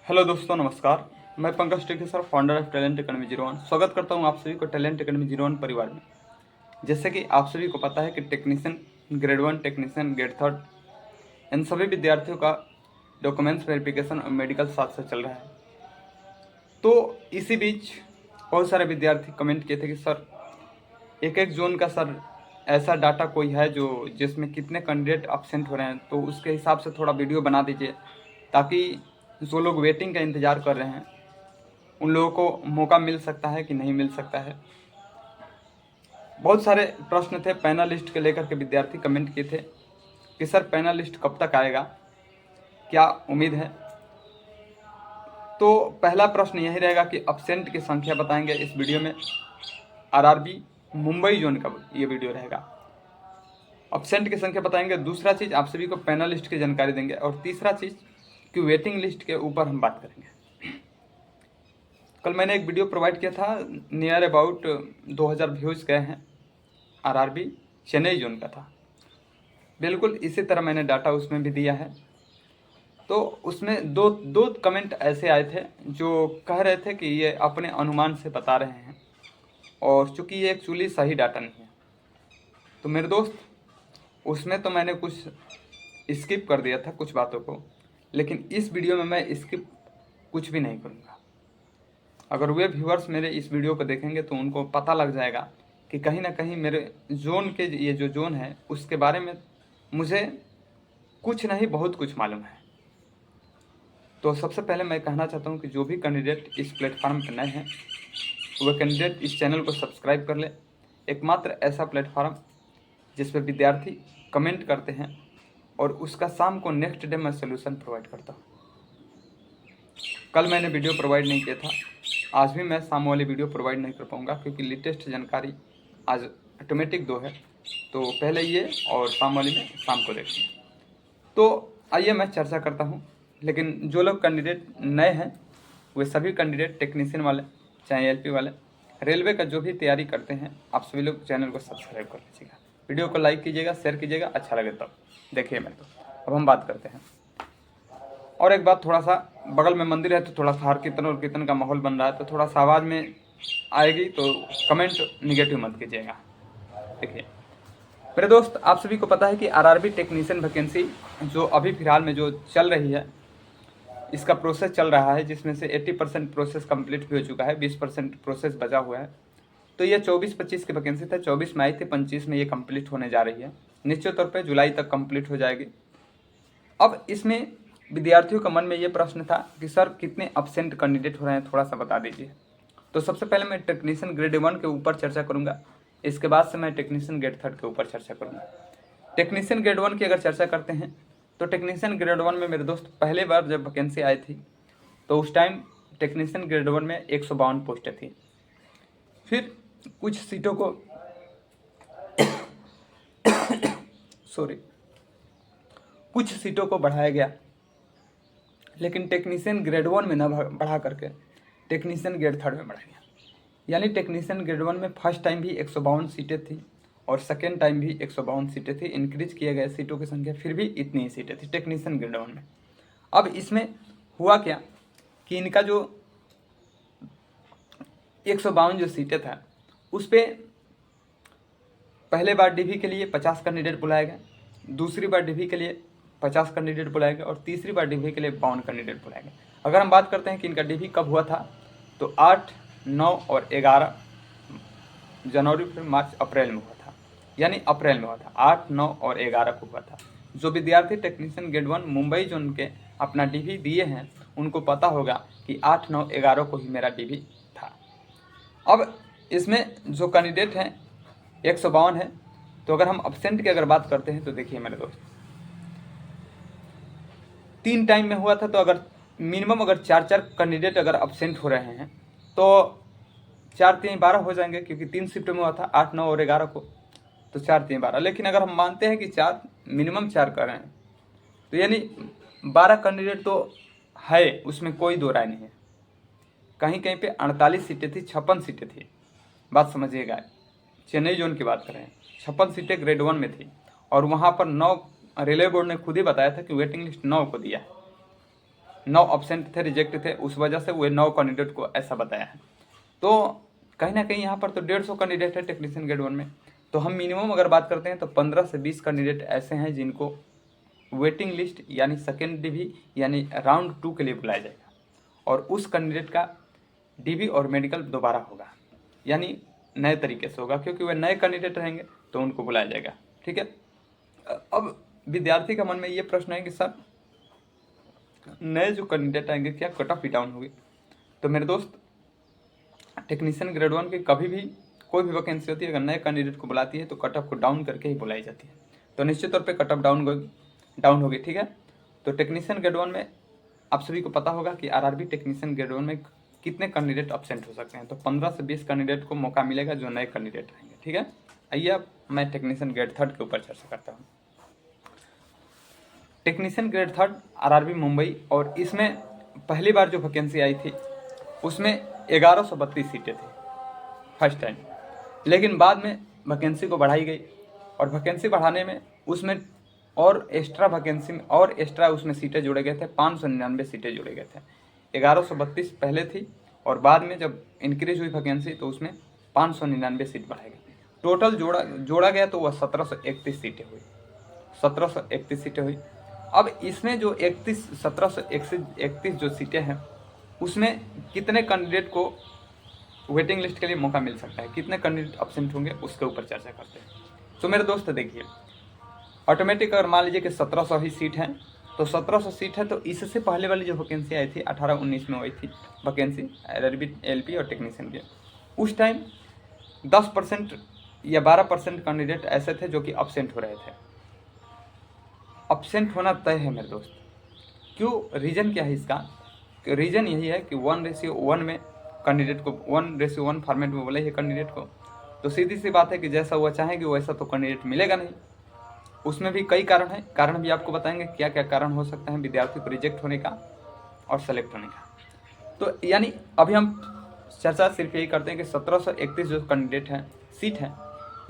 Hello दोस्तों, नमस्कार। मैं पंकज टेके sir, founder of talent academy 01। स्वागत करता हूं आप सभी को टैलेंट एकेडमी 01 परिवार में। जैसे कि आप सभी को पता है कि टेक्नीशियन ग्रेड 1, टेक्नीशियन ग्रेड 3, इन सभी विद्यार्थियों का डॉक्यूमेंट्स वेरिफिकेशन और मेडिकल साथ साथ चल रहा है। तो इसी बीच बहुत सारे विद्यार्थी कमेंट किए थे कि सर एक एक जोन का सर ऐसा डाटा कोई है जो जिसमें कितने कैंडिडेट एब्सेंट हो रहे हैं, तो उसके हिसाब से थोड़ा वीडियो बना दीजिए, ताकि जो लोग वेटिंग का इंतज़ार कर रहे हैं उन लोगों को मौका मिल सकता है कि नहीं मिल सकता है। बहुत सारे प्रश्न थे पैनल लिस्ट के लेकर के, विद्यार्थी कमेंट किए थे कि सर पैनल लिस्ट कब तक आएगा, क्या उम्मीद है। तो पहला प्रश्न यही रहेगा कि एब्सेंट की संख्या बताएंगे इस वीडियो में। आरआरबी मुंबई जोन का ये वीडियो रहेगा। एब्सेंट की संख्या बताएंगे। दूसरा चीज़ आप सभी को पैनल लिस्ट की जानकारी देंगे, और तीसरा चीज़ कि वेटिंग लिस्ट के ऊपर हम बात करेंगे। कल मैंने एक वीडियो प्रोवाइड किया था, नियर अबाउट 2000 व्यूज़ गए हैं। आरआरबी चेन्नई जोन का था। बिल्कुल इसी तरह मैंने डाटा उसमें भी दिया है। तो उसमें दो कमेंट ऐसे आए थे जो कह रहे थे कि ये अपने अनुमान से बता रहे हैं, और चूँकि ये एक्चुअली सही डाटा नहीं है। तो मेरे दोस्त, उसमें तो मैंने कुछ स्किप कर दिया था कुछ बातों को, लेकिन इस वीडियो में मैं स्किप कुछ भी नहीं करूँगा। अगर वे व्यूअर्स मेरे इस वीडियो को देखेंगे तो उनको पता लग जाएगा कि कहीं ना कहीं मेरे जोन के ये जो जोन है उसके बारे में मुझे कुछ नहीं बहुत कुछ मालूम है। तो सबसे पहले मैं कहना चाहता हूं कि जो भी कैंडिडेट इस प्लेटफार्म पर नए हैं वह कैंडिडेट इस चैनल को सब्सक्राइब कर ले। एकमात्र ऐसा प्लेटफार्म जिस पर विद्यार्थी कमेंट करते हैं और उसका शाम को नेक्स्ट डे मैं सोल्यूशन प्रोवाइड करता हूँ। कल मैंने वीडियो प्रोवाइड नहीं किया था, आज भी मैं शाम वाली वीडियो प्रोवाइड नहीं कर पाऊँगा, क्योंकि लेटेस्ट जानकारी आज ऑटोमेटिक 2 है। तो पहले ये और शाम वाली में शाम को देखेंगे। तो आइए मैं चर्चा करता हूँ। लेकिन जो लोग कैंडिडेट नए हैं वे सभी कैंडिडेट टेक्नीशियन वाले, चाहे एलपी वाले, रेलवे का जो भी तैयारी करते हैं, आप सभी लोग चैनल को सब्सक्राइब कर लीजिएगा, वीडियो को लाइक कीजिएगा, शेयर कीजिएगा, अच्छा लगे तब। देखिए मैं तो अब हम बात करते हैं। और एक बात, थोड़ा सा बगल में मंदिर है तो थोड़ा सा हर कीर्तन और कीर्तन का माहौल बन रहा है, तो थोड़ा सा आवाज़ में आएगी तो कमेंट निगेटिव मत कीजिएगा। देखिए मेरे दोस्त, आप सभी को पता है कि आरआरबी टेक्नीशियन वैकेंसी जो अभी फिलहाल में जो चल रही है, इसका प्रोसेस चल रहा है, जिसमें से 80% प्रोसेस कंप्लीट भी हो चुका है, 20% प्रोसेस बचा हुआ है। तो ये 24-25 की वैकेंसी था, 24 में आई थी, 25 में ये कंप्लीट होने जा रही है। निश्चित तौर पर जुलाई तक कंप्लीट हो जाएगी। अब इसमें विद्यार्थियों का मन में ये प्रश्न था कि सर कितने एब्सेंट कैंडिडेट हो रहे हैं, थोड़ा सा बता दीजिए। तो सबसे पहले मैं टेक्नीशियन ग्रेड 1 के ऊपर चर्चा करूंगा, इसके बाद से मैं टेक्नीशियन ग्रेड 3 के ऊपर चर्चा करूंगा। टेक्नीशियन ग्रेड 1 की अगर चर्चा करते हैं तो टेक्नीशियन ग्रेड 1 में मेरे दोस्त पहले बार जब वैकेंसी आई थी तो उस टाइम टेक्नीशियन ग्रेड 1 में 152 पोस्टें थी। फिर कुछ सीटों को कुछ सीटों को बढ़ाया गया, लेकिन टेक्नीशियन ग्रेड 1 में न बढ़ा करके टेक्नीशियन ग्रेड 3 में बढ़ा गया। यानी टेक्नीशियन ग्रेड 1 में फर्स्ट टाइम भी 152 सीटें थी और सेकेंड टाइम भी 152 सीटें थी। इंक्रीज किए गए सीटों की संख्या, फिर भी इतनी ही सीटें थी टेक्नीशियन ग्रेड 1 में। अब इसमें हुआ क्या कि इनका जो 152 जो सीटें था उस पर पहले बार डीवी के लिए 50 कैंडिडेट बुलाए गए, दूसरी बार डीवी के लिए 50 कैंडिडेट बुलाए गए, और तीसरी बार डीवी के लिए 52 कैंडिडेट बुलाए गए। अगर हम बात करते हैं कि इनका डीवी कब हुआ था, तो 8, 9 और 11 जनवरी, फिर मार्च, अप्रैल में हुआ था। यानी अप्रैल में हुआ था, 8, 9 और 11 को हुआ था। जो विद्यार्थी टेक्नीशियन ग्रेड 1 मुंबई जोन के अपना डीवी दिए हैं उनको पता होगा कि 8, 9, 11 को ही मेरा डीवी था। अब इसमें जो कैंडिडेट हैं 152 है। तो अगर हम एब्सेंट की अगर बात करते हैं तो देखिए मेरे दोस्त, 3 टाइम में हुआ था, तो अगर मिनिमम अगर 4 कैंडिडेट अगर एब्सेंट हो रहे हैं तो 4 3 12 हो जाएंगे, क्योंकि 3 शिफ्ट में हुआ था, 8, 9 और 11 को, तो 4 3 12। लेकिन अगर हम मानते हैं कि 4 मिनिमम 4 कर रहे हैं तो यानी 12 कैंडिडेट तो है, उसमें कोई दो राय नहीं है। कहीं कहीं पे 48 सीटें थी, 56 सीटें थी। बात समझिएगा, चेन्नई जोन की बात कर रहे हैं। 56 सीटें ग्रेड 1 में थी, और वहाँ पर 9, रेलवे बोर्ड ने खुद ही बताया था कि वेटिंग लिस्ट 9 को दिया है। 9 ऑब्सेंट थे, रिजेक्ट थे, उस वजह से वो 9 कैंडिडेट को ऐसा बताया है। तो कहीं ना कहीं यहाँ पर तो 150 कैंडिडेट है टेक्नीशियन ग्रेड 1 में, तो हम मिनिमम अगर बात करते हैं तो 15 से 20 कैंडिडेट ऐसे हैं जिनको वेटिंग लिस्ट यानी सेकेंड डीवी यानी राउंड 2 के लिए बुलाया जाएगा, और उस कैंडिडेट का डीवी और मेडिकल दोबारा होगा, यानी नए तरीके से होगा, क्योंकि वे नए कैंडिडेट रहेंगे तो उनको बुलाया जाएगा। ठीक है। अब विद्यार्थी का मन में ये प्रश्न है कि सर नए जो कैंडिडेट आएंगे क्या कट ऑफ भी डाउन होगी? तो मेरे दोस्त, टेक्नीशियन ग्रेड 1 की कभी भी कोई भी वैकेंसी होती है, अगर नए कैंडिडेट को बुलाती है तो कट ऑफ को डाउन करके ही बुलाई जाती है, तो निश्चित तौर पे कट ऑफ डाउन होगी। ठीक है। तो टेक्नीशियन ग्रेड 1 में आप सभी को पता होगा कि आरआरबी टेक्नीशियन ग्रेड 1 में कितने कैंडिडेट एब्सेंट हो सकते हैं, तो 15 से 20 कैंडिडेट को मौका मिलेगा जो नए कैंडिडेट रहेंगे। ठीक है। आइए अब मैं टेक्नीशियन ग्रेड 3 के ऊपर चर्चा करता हूँ। टेक्नीशियन ग्रेड 3 आरआरबी मुंबई, और इसमें पहली बार जो वैकेंसी आई थी उसमें 1132 सीटें थी फर्स्ट टाइम, लेकिन बाद में वैकेंसी को बढ़ाई गई, और वैकेंसी बढ़ाने में उसमें और एक्स्ट्रा वैकेंसी में और एक्स्ट्रा उसमें सीटें जोड़े गए थे, 599 सीटें जोड़े गए थे। 1132 पहले थी और बाद में जब इंक्रीज हुई वैकेंसी तो उसमें 599 सीट बढ़ाई गई। टोटल जोड़ा गया तो वह 1731 सीटें हुई, 1731 सीटें हुई। अब इसमें जो 1731 जो सीटें हैं उसमें कितने कैंडिडेट को वेटिंग लिस्ट के लिए मौका मिल सकता है, कितने कैंडिडेट एब्सेंट होंगे, उसके ऊपर चर्चा करते हैं। तो मेरे दोस्त देखिए, ऑटोमेटिक अगर मान लीजिए कि 1700 ही सीट हैं, तो 1700 सीट है, तो इससे पहले वाली जो वैकेंसी आई थी 18-19 में हुई थी वैकेंसी आरआरबी एलपी और टेक्नीशियन के, उस टाइम 10% या 12% कैंडिडेट ऐसे थे जो कि एब्सेंट हो रहे थे। एब्सेंट होना तय है मेरे दोस्त। क्यों? रीज़न क्या है इसका? रीज़न यही है कि 1:1 में कैंडिडेट को 1:1 फॉर्मेट में बोले है कैंडिडेट को, तो सीधी सी बात है कि जैसा वो चाहेंगे वैसा तो कैंडिडेट मिलेगा नहीं। उसमें भी कई कारण हैं, कारण भी आपको बताएंगे क्या क्या कारण हो सकते हैं विद्यार्थी को रिजेक्ट होने का और सेलेक्ट होने का। तो यानी अभी हम चर्चा सिर्फ यही करते हैं कि 1731 जो कैंडिडेट हैं सीट है,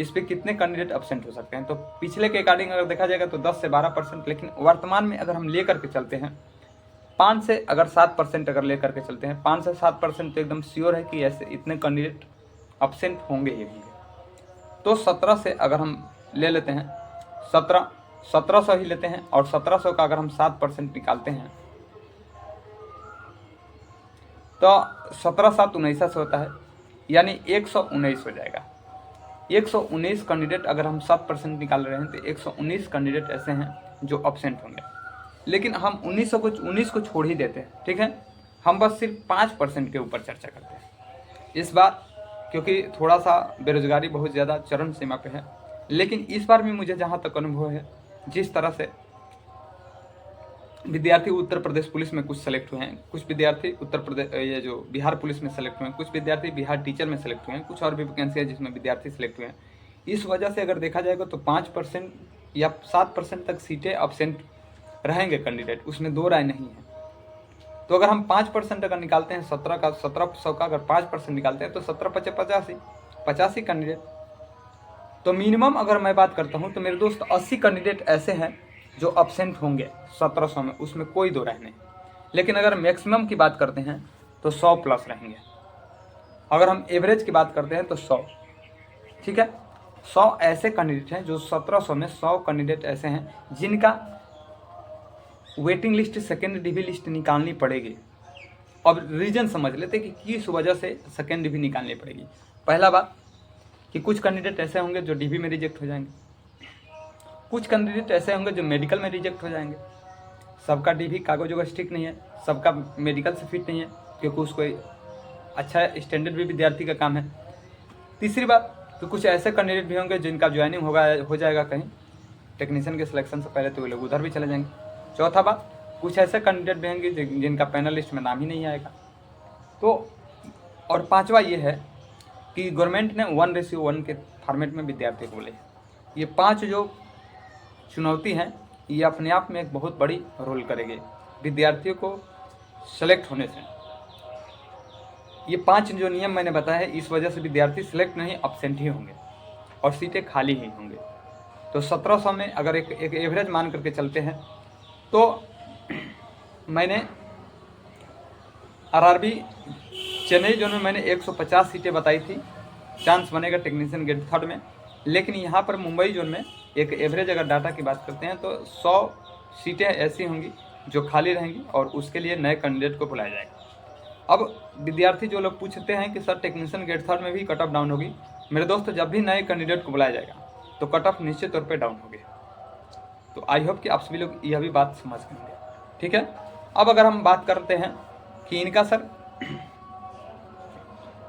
इस पर कितने कैंडिडेट एब्सेंट हो सकते हैं। तो पिछले के अकॉर्डिंग अगर देखा जाएगा तो 10 से 12%, लेकिन वर्तमान में अगर हम ले करके चलते हैं 5 से अगर 7% अगर ले करके चलते हैं, 5 से 7% तो एकदम श्योर है कि ऐसे इतने कैंडिडेट एब्सेंट होंगे ही होंगे। तो 17 से अगर हम ले लेते हैं 1700 ही लेते हैं, और 1700 का अगर हम 7% निकालते हैं तो 17×7 से होता है, यानी 119 हो जाएगा। 119 कैंडिडेट अगर हम 7% निकाल रहे हैं तो 119 कैंडिडेट ऐसे हैं जो एब्सेंट होंगे। लेकिन हम 19 को छोड़ ही देते हैं। ठीक है। हम बस सिर्फ 5% के ऊपर चर्चा करते हैं इस बार, क्योंकि थोड़ा सा बेरोजगारी बहुत ज़्यादा चरम सीमा पे है। लेकिन इस बार भी मुझे जहाँ तक अनुभव है, जिस तरह से विद्यार्थी उत्तर प्रदेश पुलिस में कुछ सेलेक्ट हुए हैं, कुछ विद्यार्थी उत्तर प्रदेश ये जो बिहार पुलिस में सेलेक्ट हुए हैं, कुछ विद्यार्थी बिहार टीचर में सेलेक्ट हुए हैं, कुछ और भी वैकेंसी है जिसमें विद्यार्थी सेलेक्ट हुए हैं। इस वजह से अगर देखा जाएगा तो 5% या 7% तक सीटें एब्सेंट रहेंगे कैंडिडेट, उसमें दो राय नहीं है। तो अगर हम 5% अगर निकालते हैं 1700 का अगर 5% निकालते हैं तो 17×5 = 85 कैंडिडेट। तो मिनिमम अगर मैं बात करता हूं तो मेरे दोस्त 80 कैंडिडेट ऐसे हैं जो एब्सेंट होंगे 1700 में, उसमें कोई दो राय नहीं। लेकिन अगर मैक्सिमम की बात करते हैं तो 100 प्लस रहेंगे। अगर हम एवरेज की बात करते हैं तो 100। ठीक है। 100 ऐसे कैंडिडेट हैं जो 1700 में 100 कैंडिडेट ऐसे हैं जिनका waiting list second DV list निकालनी पड़ेगी। अब रीजन समझ लेते कि किस वजह से सेकेंड डीवी निकालनी पड़ेगी। पहला बात कि कुछ कैंडिडेट ऐसे होंगे जो डीवी में रिजेक्ट हो जाएंगे, कुछ कैंडिडेट ऐसे होंगे जो मेडिकल में रिजेक्ट हो जाएंगे। सबका डीवी कागज वगज ठीक नहीं है, सबका मेडिकल से फिट नहीं है, क्योंकि उसको अच्छा स्टैंडर्ड भी विद्यार्थी का काम है। तीसरी बात तो कुछ ऐसे कैंडिडेट भी होंगे जिनका ज्वाइनिंग हो जाएगा कहीं टेक्नीशियन के सिलेक्शन से पहले, तो वो लोग उधर भी चले जाएंगे। चौथा बात, कुछ ऐसे कैंडिडेट भी होंगे जिनका पैनल लिस्ट में नाम ही नहीं आएगा। तो और पांचवा ये है कि गवर्नमेंट ने 1:1 के फॉर्मेट में विद्यार्थी को बोले। ये 5 जो चुनौती हैं ये अपने आप में एक बहुत बड़ी रोल करेगी विद्यार्थियों को सेलेक्ट होने से। ये 5 जो नियम मैंने बताया है, इस वजह से विद्यार्थी सेलेक्ट नहीं एब्सेंट ही होंगे और सीटें खाली ही होंगे। तो 1700 में अगर एक एवरेज मान करके चलते हैं तो मैंने आरआरबी चेन्नई जोन में मैंने 150 सीटें बताई थी, चांस बनेगा टेक्नीशियन ग्रेड थर्ड में। लेकिन यहाँ पर मुंबई जोन में एक एवरेज अगर डाटा की बात करते हैं तो 100 सीटें ऐसी होंगी जो खाली रहेंगी और उसके लिए नए कैंडिडेट को बुलाया जाएगा। अब विद्यार्थी जो लोग पूछते हैं कि सर टेक्नीशियन ग्रेड थर्ड में भी कट ऑफ डाउन होगी, मेरे दोस्त जब भी नए कैंडिडेट को बुलाया जाएगा तो कट ऑफ निश्चित तौर पर डाउन होगी। तो आई होप कि आप सभी लोग यह भी बात समझ लेंगे, ठीक है। अब अगर हम बात करते हैं कि इनका सर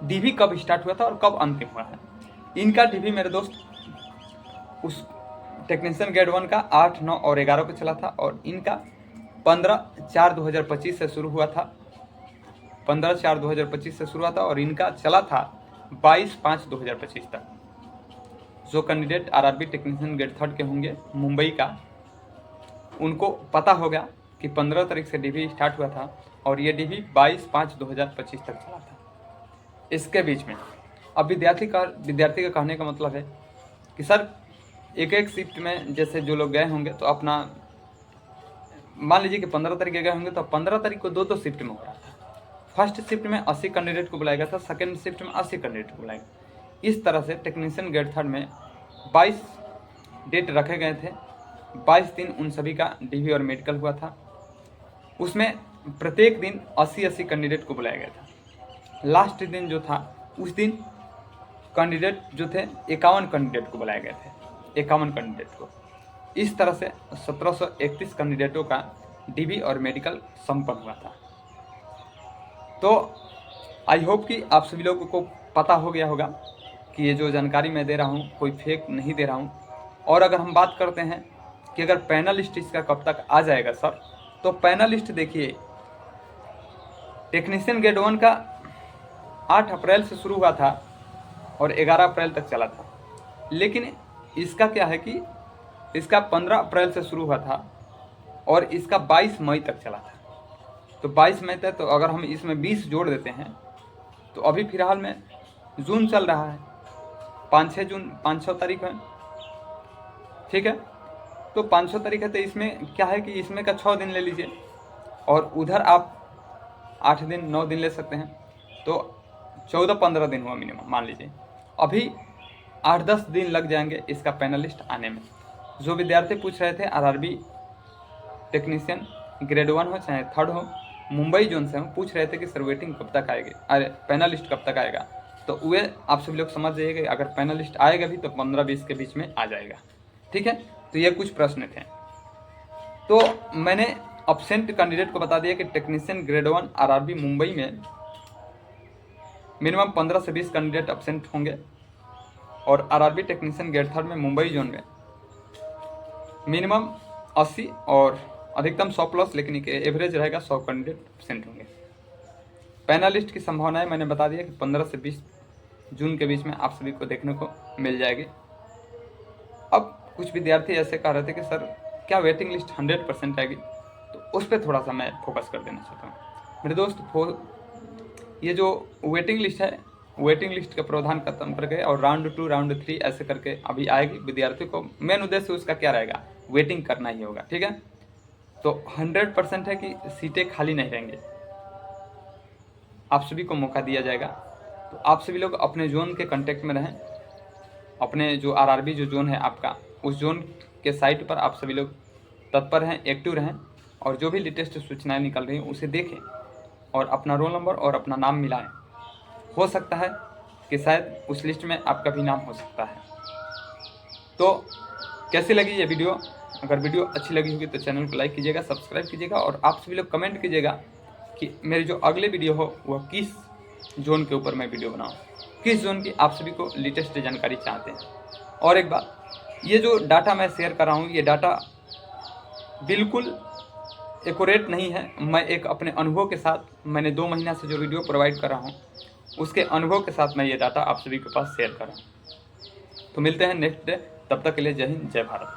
डीवी कब स्टार्ट हुआ था और कब अंतिम हुआ है। इनका डीवी मेरे दोस्त उस टेक्नीशियन ग्रेड 1 का 8, 9 और 11 को चला था और इनका 15/4/2025 से शुरू हुआ था। 15/4/2025 से शुरू हुआ था और इनका चला था 22/5/2025 तक। जो candidate RRB technician grade third के होंगे मुंबई का, उनको पता होगा कि 15 तारीख से डीवी स्टार्ट हुआ था और ये डीवी 22/5/2025 तक चला था। इसके बीच में अब विद्यार्थी का कहने का मतलब है कि सर एक एक शिफ्ट में जैसे जो लोग गए होंगे तो अपना मान लीजिए कि 15 तारीख गए होंगे तो 15 तारीख को 2 शिफ्ट में हो रहा था। फर्स्ट शिफ्ट में 80 कैंडिडेट को बुलाया गया था, सेकेंड शिफ्ट में 80 कैंडिडेट को बुलाया गया। इस तरह से टेक्नीशियन ग्रेड थर्ड में 22 डेट रखे गए थे। 22 दिन उन सभी का डीवी और मेडिकल हुआ था। उसमें प्रत्येक दिन 80 कैंडिडेट को बुलाया गया था। लास्ट दिन जो था उस दिन कैंडिडेट जो थे 51 कैंडिडेट को बुलाए गए थे, 51 कैंडिडेट को। इस तरह से 1731 कैंडिडेटों का डीवी और मेडिकल संपन्न हुआ था। तो आई होप कि आप सभी लोगों को पता हो गया होगा कि ये जो जानकारी मैं दे रहा हूँ कोई फेक नहीं दे रहा हूँ। और अगर हम बात करते हैं कि अगर पैनल लिस्ट इसका कब तक आ जाएगा सर, तो पैनल लिस्ट देखिए टेक्नीशियन ग्रेड 1 का 8 अप्रैल से शुरू हुआ था और 11 अप्रैल तक चला था। लेकिन इसका क्या है कि इसका 15 अप्रैल से शुरू हुआ था और इसका 22 मई तक चला था। तो 22 मई तक, तो अगर हम इसमें 20 जोड़ देते हैं तो अभी फिलहाल में जून चल रहा है, 5-6 तारीख है, ठीक है। तो 5-6 तारीख है तो इसमें क्या है कि इसमें का 6 दिन ले लीजिए और उधर आप 8 दिन 9 दिन ले सकते हैं, तो 14-15 दिन हुआ मिनिमम मान लीजिए। अभी 8-10 दिन लग जाएंगे इसका पैनलिस्ट आने में। जो विद्यार्थी पूछ रहे थे आरआरबी टेक्नीशियन ग्रेड 1 हो चाहे थर्ड हो, मुंबई जोन से हम पूछ रहे थे कि सर वेटिंग कब तक आएगी, अरे पैनलिस्ट कब तक आएगा, तो वे आप सभी लोग समझ जाइएगा अगर पैनलिस्ट आएगा भी तो 15-20 के बीच में आ जाएगा, ठीक है। तो ये कुछ प्रश्न थे। तो मैंने अब्सेंट कैंडिडेट को बता दिया कि टेक्नीशियन ग्रेड 1 आरआरबी मुंबई में मिनिमम 15 से 20 कैंडिडेट अब्सेंट होंगे और आरआरबी टेक्नीशियन ग्रेड थर्ड में मुंबई जोन में मिनिमम 80 और अधिकतम 100 प्लस, लेकिन एवरेज रहेगा 100 कैंडिडेट अब्सेंट होंगे। पैनलिस्ट की संभावनाएं मैंने बता दिया कि 15 से 20 जून के बीच में आप सभी को देखने को मिल जाएगी। अब कुछ विद्यार्थी ऐसे कह रहे थे कि सर क्या वेटिंग लिस्ट 100% आएगी, तो उस पर थोड़ा सा मैं फोकस कर देना चाहता हूँ मेरे दोस्त। ये जो वेटिंग लिस्ट है, वेटिंग लिस्ट का प्रावधान खत्म कर गए और राउंड 2 राउंड 3 ऐसे करके अभी आएगी। विद्यार्थियों को मेन उद्देश्य उसका क्या रहेगा, वेटिंग करना ही होगा, ठीक है। तो 100% है कि सीटें खाली नहीं रहेंगी, आप सभी को मौका दिया जाएगा। तो आप सभी लोग अपने जोन के कांटेक्ट में रहें, अपने जो आरआरबी जो जोन है आपका, उस जोन के साइट पर आप सभी लोग तत्पर हैं, एक्टिव रहें और जो भी लेटेस्ट सूचनाएं निकल रही हैं उसे देखें और अपना रोल नंबर और अपना नाम मिलाएं। हो सकता है कि शायद उस लिस्ट में आपका भी नाम हो सकता है। तो कैसी लगी ये वीडियो? अगर वीडियो अच्छी लगी होगी तो चैनल को लाइक कीजिएगा, सब्सक्राइब कीजिएगा और आप सभी लोग कमेंट कीजिएगा कि मेरी जो अगले वीडियो हो वह किस जोन के ऊपर मैं वीडियो बनाऊँ, किस जोन की आप सभी को लेटेस्ट जानकारी चाहते हैं। और एक बात, ये जो डाटा मैं शेयर कर रहा हूँ, ये डाटा बिल्कुल एक्यूरेट नहीं है। मैं एक अपने अनुभव के साथ, मैंने 2 महीना से जो वीडियो प्रोवाइड कर रहा हूँ उसके अनुभव के साथ मैं ये डाटा आप सभी के पास शेयर कर रहा हूँ। तो मिलते हैं नेक्स्ट डे, तब तक के लिए जय हिंद, जय भारत।